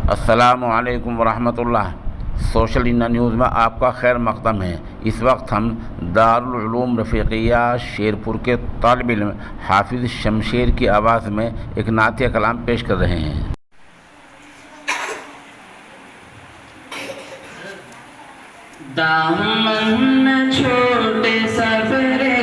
अस्सलामु अलैकुम वरहमतुल्लाह। Social India news में आपका खैर मक़दम है। इस वक्त हम दारुल उलूम रफ़ीक़िया शेरपुर के तालिब इल्म हाफिज़ शमशेर की आवाज़ में एक नातिया कलाम पेश कर रहे हैं। दामन छोटे सफरे